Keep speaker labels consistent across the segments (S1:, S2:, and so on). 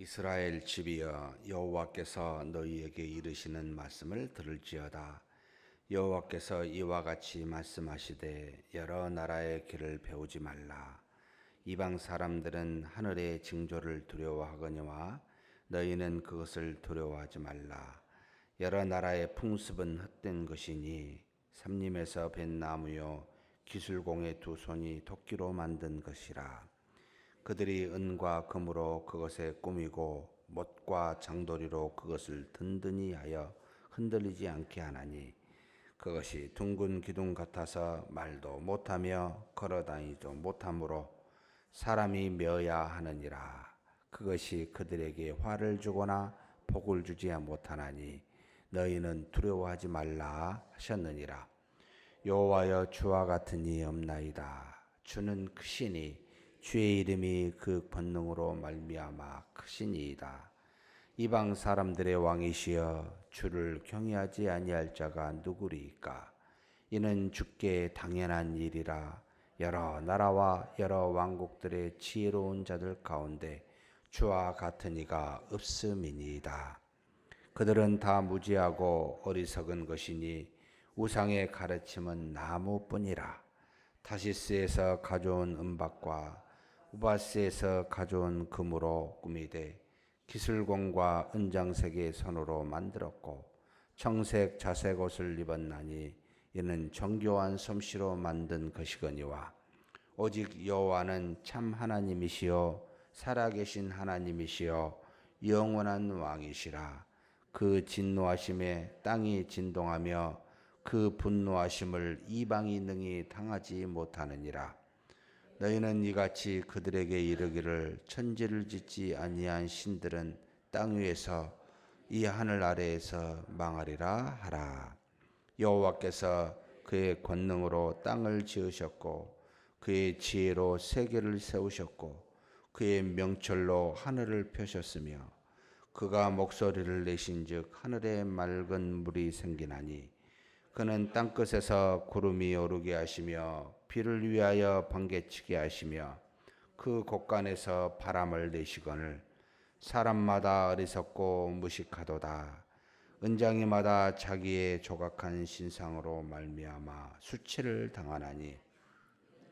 S1: 이스라엘 집이여, 여호와께서 너희에게 이르시는 말씀을 들을지어다. 여호와께서 이와 같이 말씀하시되 여러 나라의 길을 배우지 말라. 이방 사람들은 하늘의 징조를 두려워하거니와 너희는 그것을 두려워하지 말라. 여러 나라의 풍습은 헛된 것이니 삼림에서 벤 나무요 기술공의 두 손이 도끼로 만든 것이라. 그들이 은과 금으로 그것에 꾸미고 못과 장도리로 그것을 든든히 하여 흔들리지 않게 하나니 그것이 둥근 기둥 같아서 말도 못하며 걸어다니지도 못하므로 사람이 메어야 하느니라. 그것이 그들에게 화를 주거나 복을 주지 못하나니 너희는 두려워하지 말라 하셨느니라. 여호와여, 주와 같은 이 없나이다. 주는 크시니 주의 이름이 그 권능으로 말미암아 크시니이다. 이방 사람들의 왕이시여, 주를 경외하지 아니할 자가 누구리이까? 이는 주께 당연한 일이라. 여러 나라와 여러 왕국들의 지혜로운 자들 가운데 주와 같은 이가 없음이니이다. 그들은 다 무지하고 어리석은 것이니 우상의 가르침은 나무뿐이라. 타시스에서 가져온 은박과 우바스에서 가져온 금으로 꾸미되 기술공과 은장색의 선으로 만들었고 청색 자색 옷을 입었나니 이는 정교한 솜씨로 만든 것이거니와 오직 여호와는 참 하나님이시요 살아계신 하나님이시요 영원한 왕이시라. 그 진노하심에 땅이 진동하며 그 분노하심을 이방이 능히 당하지 못하느니라. 너희는 이같이 그들에게 이르기를 천지를 짓지 아니한 신들은 땅 위에서 이 하늘 아래에서 망하리라 하라. 여호와께서 그의 권능으로 땅을 지으셨고 그의 지혜로 세계를 세우셨고 그의 명철로 하늘을 펴셨으며 그가 목소리를 내신즉 하늘에 맑은 물이 생기나니 그는 땅끝에서 구름이 오르게 하시며 비를 위하여 번개치게 하시며 그 곳간에서 바람을 내시거늘 사람마다 어리석고 무식하도다. 은장이마다 자기의 조각한 신상으로 말미암아 수치를 당하나니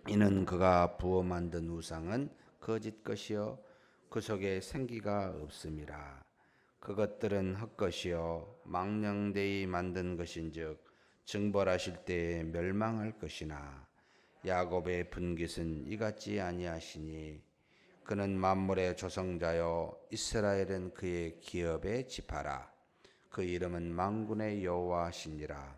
S1: 이는 그가 부어 만든 우상은 거짓 것이요 그 속에 생기가 없음이라. 그것들은 헛것이요 망령되이 만든 것인즉 증벌하실 때에 멸망할 것이나 야곱의 분깃은 이같지 아니하시니 그는 만물의 조성자요 이스라엘은 그의 기업의 지파라. 그 이름은 만군의 여호와시니라.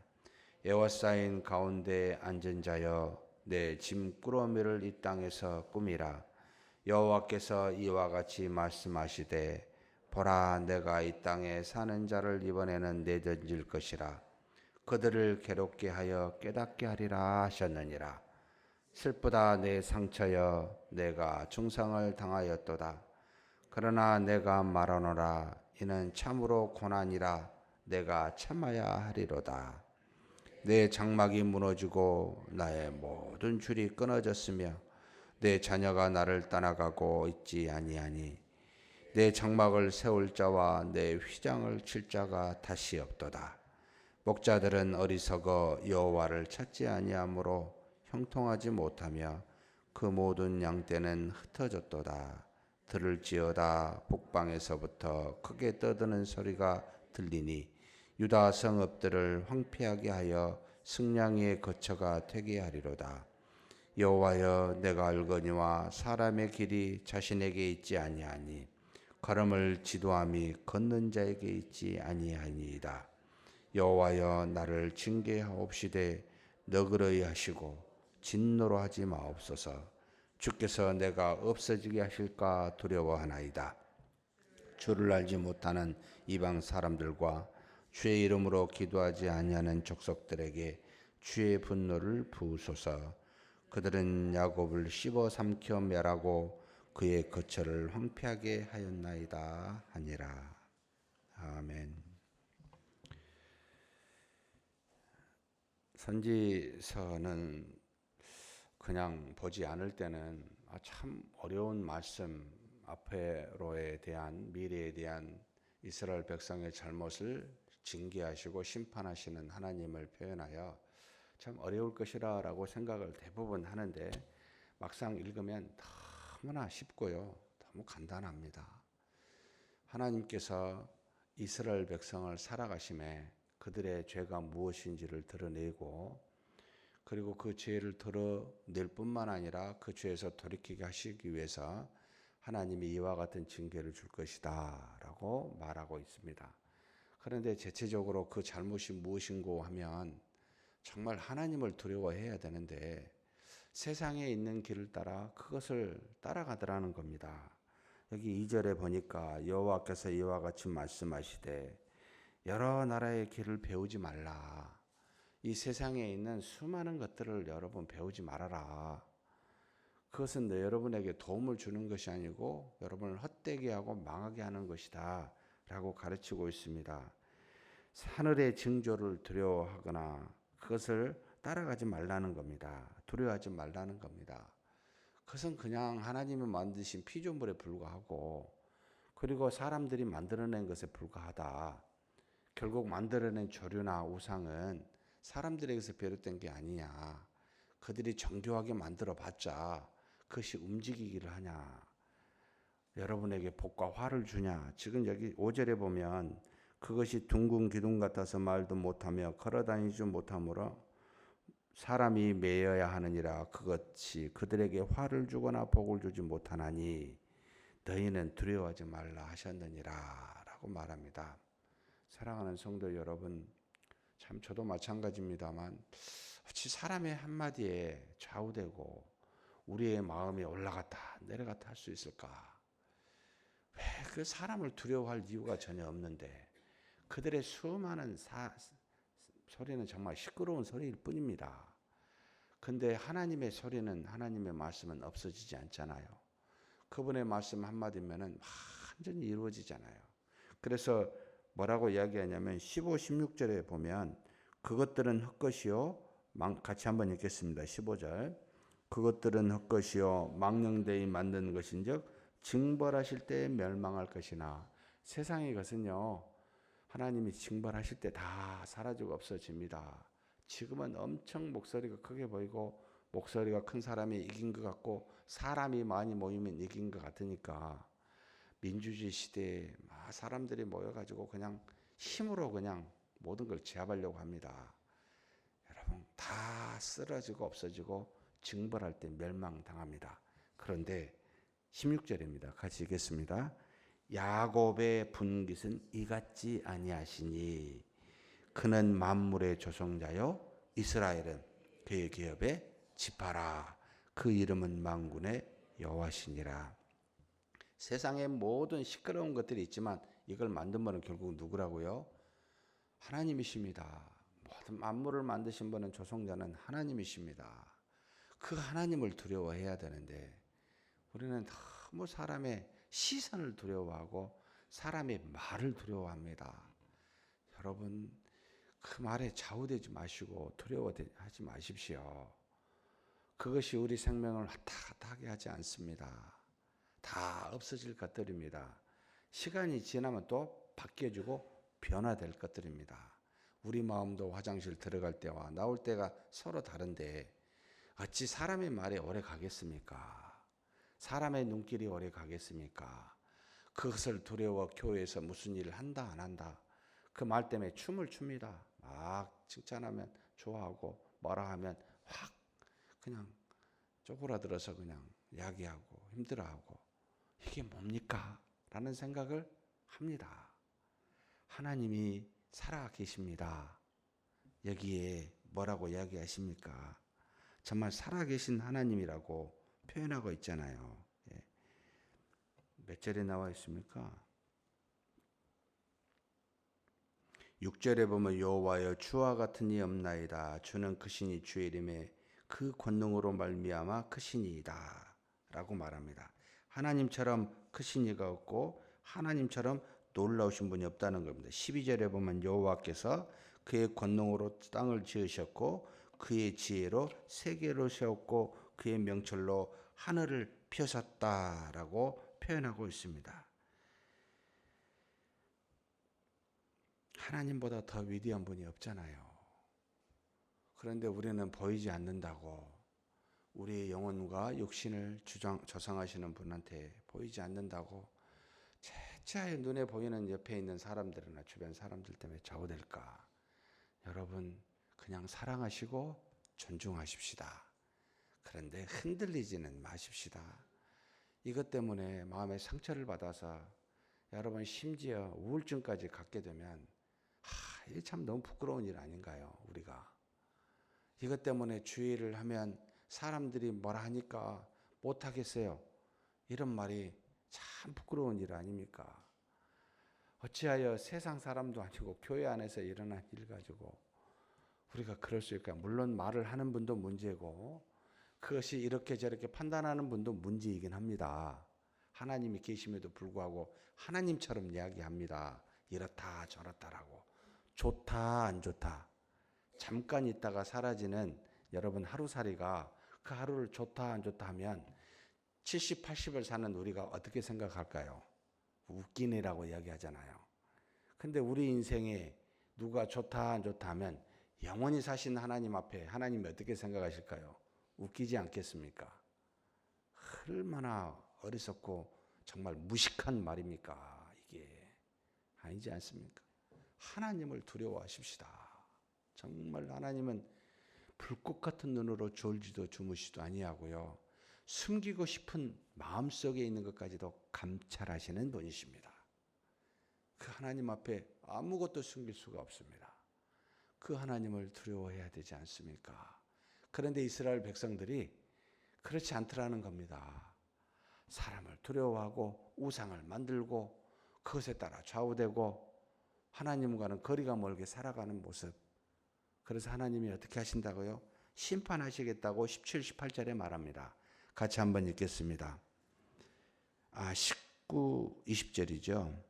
S1: 에워싸인 가운데 앉은 자여, 내 짐꾸러미를 이 땅에서 꾸미라. 여호와께서 이와 같이 말씀하시되 보라, 내가 이 땅에 사는 자를 이번에는 내던질 것이라. 그들을 괴롭게 하여 깨닫게 하리라 하셨느니라. 슬프다 내 상처여, 내가 중상을 당하였도다. 그러나 내가 말하노라. 이는 참으로 고난이라. 내가 참아야 하리로다. 내 장막이 무너지고 나의 모든 줄이 끊어졌으며 내 자녀가 나를 떠나가고 있지 아니하니 내 장막을 세울 자와 내 휘장을 칠 자가 다시 없도다. 목자들은 어리석어 여호와를 찾지 아니하므로 형통하지 못하며 그 모든 양떼는 흩어졌도다. 들을지어다. 북방에서부터 크게 떠드는 소리가 들리니 유다 성읍들을 황폐하게 하여 승냥이의 거처가 되게 하리로다. 여호와여, 내가 알거니와 사람의 길이 자신에게 있지 아니하니 걸음을 지도함이 걷는 자에게 있지 아니하니이다. 여호와여, 나를 징계하옵시되 너그러이 하시고 진노로 하지 마옵소서. 주께서 내가 없어지게 하실까 두려워하나이다. 주를 알지 못하는 이방 사람들과 주의 이름으로 기도하지 아니하는 족속들에게 주의 분노를 부으소서. 그들은 야곱을 씹어 삼켜 멸하고 그의 거처를 황폐하게 하였나이다 하니라. 아멘. 선지서는 그냥 보지 않을 때는 참 어려운 말씀, 앞으로에 대한 미래에 대한 이스라엘 백성의 잘못을 징계하시고 심판하시는 하나님을 표현하여 참 어려울 것이라고 생각을 대부분 하는데 막상 읽으면 너무나 쉽고요. 너무 간단합니다. 하나님께서 이스라엘 백성을 살아가심에 그들의 죄가 무엇인지를 드러내고 그리고 그 죄를 드러낼 뿐만 아니라 그 죄에서 돌이키게 하시기 위해서 하나님이 이와 같은 징계를 줄 것이다 라고 말하고 있습니다. 그런데 대체적으로 그 잘못이 무엇인고 하면 정말 하나님을 두려워해야 되는데 세상에 있는 길을 따라 그것을 따라가더라는 겁니다. 여기 2절에 보니까 여호와께서 이와 같이 말씀하시되 여러 나라의 길을 배우지 말라. 이 세상에 있는 수많은 것들을 여러분 배우지 말아라. 그것은 여러분에게 도움을 주는 것이 아니고 여러분을 헛되게 하고 망하게 하는 것이다 라고 가르치고 있습니다. 하늘의 징조를 두려워하거나 그것을 따라가지 말라는 겁니다. 두려워하지 말라는 겁니다. 그것은 그냥 하나님이 만드신 피조물에 불과하고 그리고 사람들이 만들어낸 것에 불과하다. 결국 만들어낸 조류나 우상은 사람들에게서 비롯된 게 아니냐. 그들이 정교하게 만들어봤자 그것이 움직이기를 하냐. 여러분에게 복과 화를 주냐. 지금 여기 5절에 보면 그것이 둥근 기둥 같아서 말도 못하며 걸어다니지 못하므로 사람이 매여야 하느니라. 그것이 그들에게 화를 주거나 복을 주지 못하나니 너희는 두려워하지 말라 하셨느니라 라고 말합니다. 사랑하는 성도 여러분, 참 저도 마찬가지입니다만 어찌 사람의 한마디에 좌우되고 우리의 마음이 올라갔다 내려갔다 할 수 있을까? 왜 그 사람을 두려워할 이유가 전혀 없는데 그들의 수많은 소리는 정말 시끄러운 소리일 뿐입니다. 근데 하나님의 소리는, 하나님의 말씀은 없어지지 않잖아요. 그분의 말씀 한마디면은 완전히 이루어지잖아요. 그래서 뭐라고 이야기하냐면 15, 16절에 보면 그것들은 헛것이요. 같이 한번 읽겠습니다. 15절. 그것들은 헛것이요 망령되이 만든 것인즉 징벌하실 때 멸망할 것이나. 세상의 것은요 하나님이 징벌하실 때 다 사라지고 없어집니다. 지금은 엄청 목소리가 크게 보이고 목소리가 큰 사람이 이긴 것 같고 사람이 많이 모이면 이긴 것 같으니까 민주주의 시대에 사람들이 모여가지고 그냥 힘으로 그냥 모든 걸 제압하려고 합니다. 여러분 다 쓰러지고 없어지고 징벌할 때 멸망당합니다. 그런데 16절입니다. 같이 읽겠습니다. 야곱의 분깃은 이같지 아니하시니 그는 만물의 조성자요 이스라엘은 그의 기업의 지파라. 그 이름은 만군의 여호와시니라. 세상의 모든 시끄러운 것들이 있지만 이걸 만든 분은 결국 누구라고요? 하나님이십니다. 모든 만물을 만드신 분은 조성자는 하나님이십니다. 그 하나님을 두려워해야 되는데 우리는 너무 사람의 시선을 두려워하고 사람의 말을 두려워합니다. 여러분 그 말에 좌우되지 마시고 두려워하지 마십시오. 그것이 우리 생명을 왔다 갔다 하게 하지 않습니다. 다 없어질 것들입니다. 시간이 지나면 또 바뀌어지고 변화될 것들입니다. 우리 마음도 화장실 들어갈 때와 나올 때가 서로 다른데 어찌 사람의 말에 오래 가겠습니까? 사람의 눈길이 오래 가겠습니까? 그것을 두려워 교회에서 무슨 일을 한다 안 한다 그 말 때문에 춤을 춥니다. 막 칭찬하면 좋아하고 뭐라 하면 확 그냥 쪼그라들어서 그냥 야기하고 힘들어하고 이게 뭡니까? 라는 생각을 합니다. 하나님이 살아 계십니다. 여기에 뭐라고 이야기하십니까? 정말 살아계신 하나님이라고 표현하고 있잖아요. 몇 절에 나와 있습니까? 6절에 보면 여호와여 주와 같은 이 없나이다. 주는 크시니 주의 이름에 그 권능으로 말미암아 크시니이다 라고 말합니다. 하나님처럼 크신 이가 없고 하나님처럼 놀라우신 분이 없다는 겁니다. 12절에 보면 여호와께서 그의 권능으로 땅을 지으셨고 그의 지혜로 세계를 세웠고 그의 명철로 하늘을 펴셨다라고 표현하고 있습니다. 하나님보다 더 위대한 분이 없잖아요. 그런데 우리는 보이지 않는다고, 우리의 영혼과 육신을 조성하시는 분한테 보이지 않는다고 채채하여 눈에 보이는 옆에 있는 사람들이나 주변 사람들 때문에 좌우될까? 여러분, 그냥 사랑하시고 존중하십시다. 그런데 흔들리지는 마십시다. 이것 때문에 마음에 상처를 받아서 여러분 심지어 우울증까지 갖게 되면 이게 참 너무 부끄러운 일 아닌가요? 우리가 이것 때문에 주의를 하면 사람들이 뭐라 하니까 못하겠어요. 이런 말이 참 부끄러운 일 아닙니까? 어찌하여 세상 사람도 아니고 교회 안에서 일어난 일 가지고 우리가 그럴 수 있을까? 물론 말을 하는 분도 문제고 그것이 이렇게 저렇게 판단하는 분도 문제이긴 합니다. 하나님이 계심에도 불구하고 하나님처럼 이야기합니다. 이렇다 저렇다라고. 좋다 안 좋다. 잠깐 있다가 사라지는 여러분 하루살이가 그 하루를 좋다 안 좋다 하면 70, 80을 사는 우리가 어떻게 생각할까요? 웃기네라고 이야기하잖아요. 근데 우리 인생에 누가 좋다 안 좋다 하면 영원히 사신 하나님 앞에 하나님이 어떻게 생각하실까요? 웃기지 않겠습니까? 얼마나 어리석고 정말 무식한 말입니까? 이게 아니지 않습니까? 하나님을 두려워하십시다. 정말 하나님은 불꽃 같은 눈으로 졸지도 주무시도 아니하고요. 숨기고 싶은 마음속에 있는 것까지도 감찰하시는 분이십니다. 그 하나님 앞에 아무것도 숨길 수가 없습니다. 그 하나님을 두려워해야 되지 않습니까? 그런데 이스라엘 백성들이 그렇지 않더라는 겁니다. 사람을 두려워하고 우상을 만들고 그것에 따라 좌우되고 하나님과는 거리가 멀게 살아가는 모습. 그래서 하나님이 어떻게 하신다고요? 심판하시겠다고 17, 18절에 말합니다. 같이 한번 읽겠습니다. 19, 20절이죠.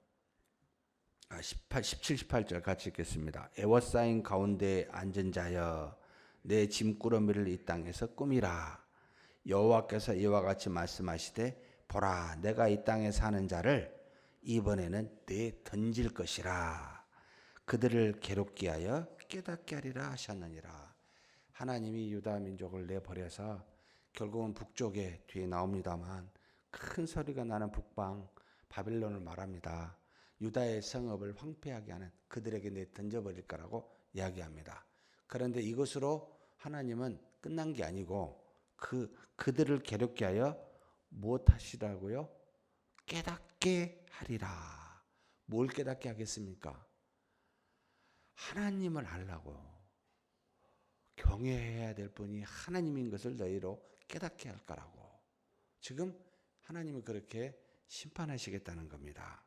S1: 17, 18절 같이 읽겠습니다. 애워싸인 가운데 앉은 자여 내 짐꾸러미를 이 땅에서 꾸미라. 여호와께서 이와 같이 말씀하시되 보라 내가 이 땅에 사는 자를 이번에는 내 던질 것이라. 그들을 괴롭게 하여 깨닫게 하리라 하셨느니라. 하나님이 유다 민족을 내버려서 결국은 북쪽에 뒤에 나옵니다만 큰 소리가 나는 북방 바빌론을 말합니다. 유다의 성읍을 황폐하게 하는 그들에게 내 던져버릴 거라고 이야기합니다. 그런데 이것으로 하나님은 끝난 게 아니고 그들을 괴롭게 하여 무엇하시라고요? 깨닫게 하리라. 뭘 깨닫게 하겠습니까? 하나님을 알라고. 경외해야 될 분이 하나님인 것을 너희로 깨닫게 할 거라고. 지금 하나님은 그렇게 심판하시겠다는 겁니다.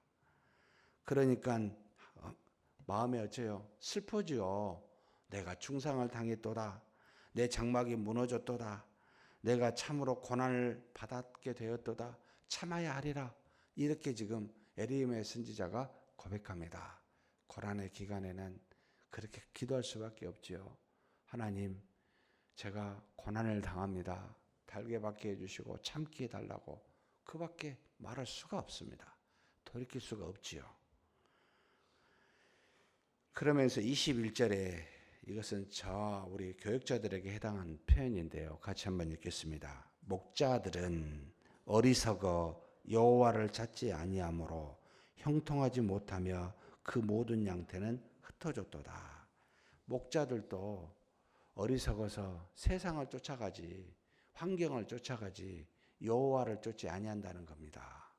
S1: 그러니까 마음에 어째요? 슬퍼지요. 내가 중상을 당했도다. 내 장막이 무너졌도다. 내가 참으로 고난을 받았게 되었도다. 참아야 하리라. 이렇게 지금 에레미야 선지자가 고백합니다. 고난의 기간에는 그렇게 기도할 수밖에 없지요. 하나님, 제가 고난을 당합니다. 달게 받게 해주시고 참게 해달라고 그밖에 말할 수가 없습니다. 돌이킬 수가 없지요. 그러면서 21절에 이것은 우리 교육자들에게 해당하는 표현인데요. 같이 한번 읽겠습니다. 목자들은 어리석어 여호와를 찾지 아니하므로 형통하지 못하며 그 모든 양떼는 흩어졌도다. 목자들도 어리석어서 세상을 쫓아가지 환경을 쫓아가지 여호와를 쫓지 아니한다는 겁니다.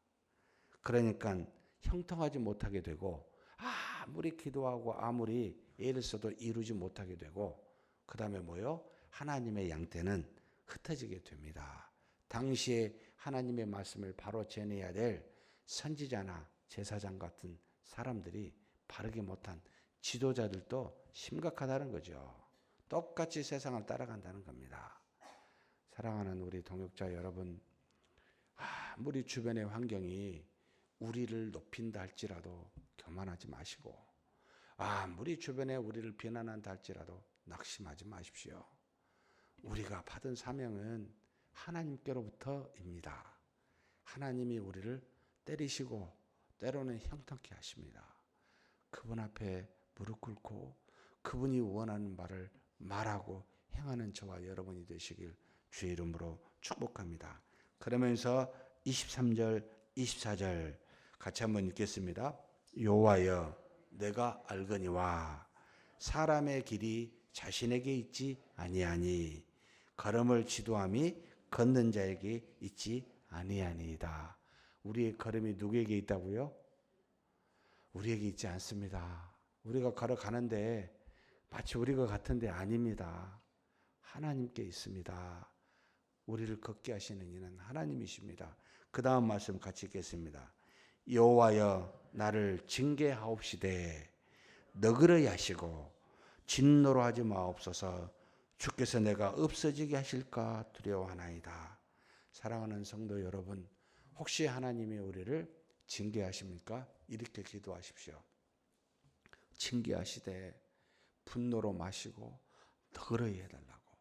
S1: 그러니까 형통하지 못하게 되고 아무리 기도하고 아무리 애를 써도 이루지 못하게 되고 그 다음에 뭐요? 하나님의 양떼는 흩어지게 됩니다. 당시에 하나님의 말씀을 바로 전해야 될 선지자나 제사장 같은 사람들이 바르게 못한 지도자들도 심각하다는 거죠. 똑같이 세상을 따라간다는 겁니다. 사랑하는 우리 동역자 여러분, 아무리 주변의 환경이 우리를 높인다 할지라도 교만하지 마시고 아무리 주변에 우리를 비난한다 할지라도 낙심하지 마십시오. 우리가 받은 사명은 하나님께로부터입니다. 하나님이 우리를 때리시고 때로는 형통케 하십니다. 그분 앞에 무릎 꿇고 그분이 원하는 말을 말하고 행하는 저와 여러분이 되시길 주의 이름으로 축복합니다. 그러면서 23절, 24절 같이 한번 읽겠습니다. 여호와여 내가 알거니와 사람의 길이 자신에게 있지 아니하니 걸음을 지도함이 걷는 자에게 있지 아니하니이다. 우리의 걸음이 누구에게 있다고요? 우리에게 있지 않습니다. 우리가 걸어가는데 마치 우리가 같은데 아닙니다. 하나님께 있습니다. 우리를 걷게 하시는 이는 하나님이십니다. 그 다음 말씀 같이 읽겠습니다. 여호와여 나를 징계하옵시되 너그러이 하시고 진노로 하지 마옵소서. 주께서 내가 없어지게 하실까 두려워하나이다. 사랑하는 성도 여러분, 혹시 하나님이 우리를 징계하십니까? 이렇게 기도하십시오. 징계하시되 분노로 마시고 너그러이 해달라고.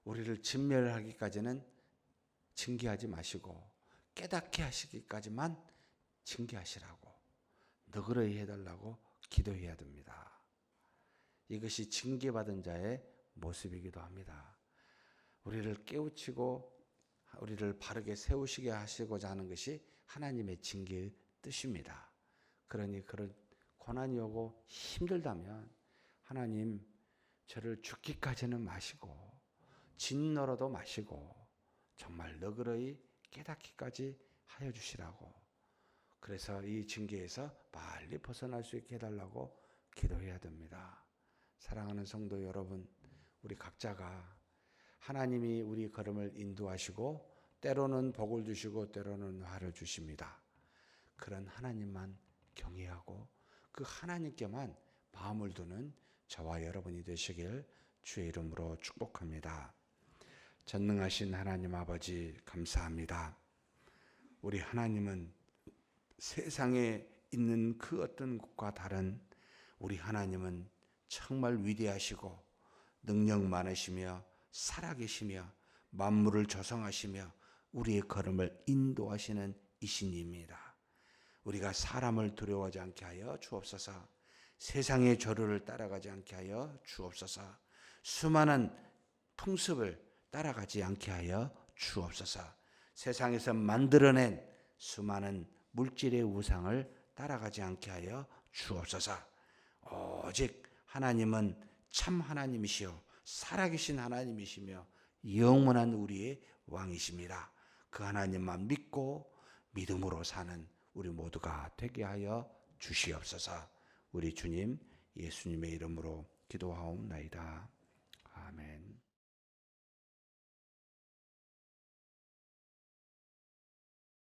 S1: 우리를 진멸하기까지는 징계하지 마시고 깨닫게 하시기까지만 징계하시라고, 너그러이 해달라고 기도해야 됩니다. 이것이 징계받은 자의 모습이기도 합니다. 우리를 깨우치고 우리를 바르게 세우시게 하시고자 하는 것이 하나님의 징계의 뜻입니다. 그러니 그런 고난이 오고 힘들다면 하나님 저를 죽기까지는 마시고 진노로도 마시고 정말 너그러이 깨닫기까지 하여 주시라고, 그래서 이 징계에서 빨리 벗어날 수 있게 해달라고 기도해야 됩니다. 사랑하는 성도 여러분, 우리 각자가 하나님이 우리 걸음을 인도하시고 때로는 복을 주시고 때로는 화를 주십니다. 그런 하나님만 경외하고 그 하나님께만 마음을 두는 저와 여러분이 되시길 주의 이름으로 축복합니다. 전능하신 하나님 아버지 감사합니다. 우리 하나님은 세상에 있는 그 어떤 것과 다른 우리 하나님은 정말 위대하시고 능력 많으시며 살아계시며 만물을 조성하시며 우리의 걸음을 인도하시는 이신입니다. 우리가 사람을 두려워하지 않게 하여 주옵소서. 세상의 조류를 따라가지 않게 하여 주옵소서. 수많은 풍습을 따라가지 않게 하여 주옵소서. 세상에서 만들어낸 수많은 물질의 우상을 따라가지 않게 하여 주옵소서. 오직 하나님은 참 하나님이시요 살아계신 하나님이시며 영원한 우리의 왕이십니다. 그 하나님만 믿고 믿음으로 사는 우리 모두가 되게 하여 주시옵소서. 우리 주님 예수님의 이름으로 기도하옵나이다.